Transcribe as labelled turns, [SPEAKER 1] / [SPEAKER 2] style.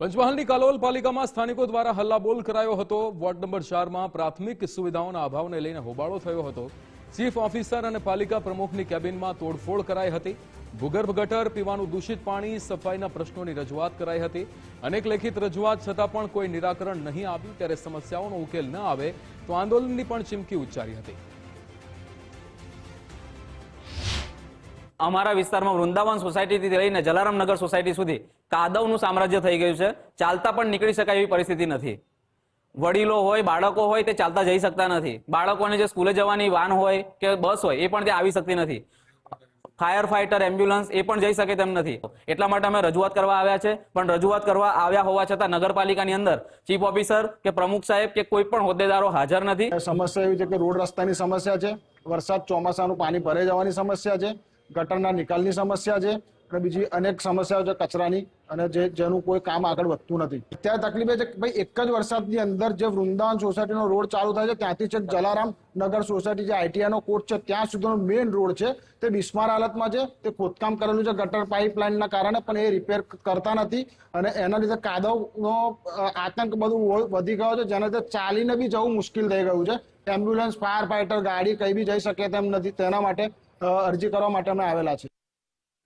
[SPEAKER 1] પંચમહાલની કાલોલ પાલિકામાં સ્થાનિકો દ્વારા હલ્લાબોલ કરાયો હતો। વોર્ડ નંબર 4 માં પ્રાથમિક સુવિધાઓના અભાવને લઈને હોબાળો થયો હતો। ચીફ ઓફિસર અને પાલિકા પ્રમુખની કેબિનમાં તોડફોડ કરાઈ હતી। ભૂગર્ભ ગટર, પીવાનું દૂષિત પાણી, સફાઈના પ્રશ્નોની રજૂઆત કરાઈ હતી। અનેક લેખિત રજૂઆત છતાં પણ કોઈ નિરાકરણ નહીં આવ્યું। ત્યારે સમસ્યાઓનો ઉકેલ ન આવે તો આંદોલનની પણ ચીમકી ઉચ્ચારી હતી।
[SPEAKER 2] અમારા વિસ્તારમાં વૃંદાવન સોસાયટીથી લઈને જલારામનગર સોસાયટી સુધી કાદવનું સામ્રાજ્ય થઈ ગયું છે। ચાલતા પણ નીકળી શકાય એવી પરિસ્થિતિ નથી। વડીલો હોય, બાળકો હોય તે ચાલતા જઈ શકતા નથી। બાળકોને જે સ્કૂલે જવાની વાન હોય કે બસ હોય એ પણ ત્યાં આવી શકતી નથી। ફાયર ફાઈટર, એમ્બ્યુલન્સ એ પણ જઈ શકે તેમ નથી। એટલા માટે અમે રજૂઆત કરવા આવ્યા છે, પણ રજૂઆત કરવા આવ્યા હોવા છતાં નગરપાલિકાની અંદર ચીફ ઓફિસર કે પ્રમુખ સાહેબ કે કોઈ પણ હોદ્દેદારો હાજર નથી।
[SPEAKER 3] સમસ્યા એવી છે કે રોડ રસ્તાની સમસ્યા છે, વરસાદ ચોમાસાનું પાણી ભરાઈ જવાની સમસ્યા છે, ગટરના નિકાલની સમસ્યા છે અને બીજી અનેક સમસ્યાઓ છે કચરાની, અને જેનું કોઈ કામ આગળ વધતું નથી। અત્યારે તકલીફ એ છે કે ભાઈ એક જ વરસાદની અંદર જે વૃંદાવન સોસાયટીનો રોડ ચાલુ થાય છે ત્યાંથી છે જલારામ નગર સોસાયટી જે આઈટીઆઈનો કોર્ટ છે ત્યાં સુધીનો મેઇન રોડ છે તે બિસ્માર હાલતમાં છે। તે ખોદકામ કરેલું છે ગટર પાઇપલાઇનના કારણે, પણ એ રિપેર કરતા નથી અને એના લીધે કાદવનો આતંક બધું વધી ગયો છે, જેના લીધે ચાલીને બી જવું મુશ્કેલ થઈ ગયું છે। એમ્બ્યુલન્સ, ફાયર ફાઈટર ગાડી કઈ બી જઈ શકે તેમ નથી। તેના માટે અરજી કરવા માટે અમે આવેલા છે।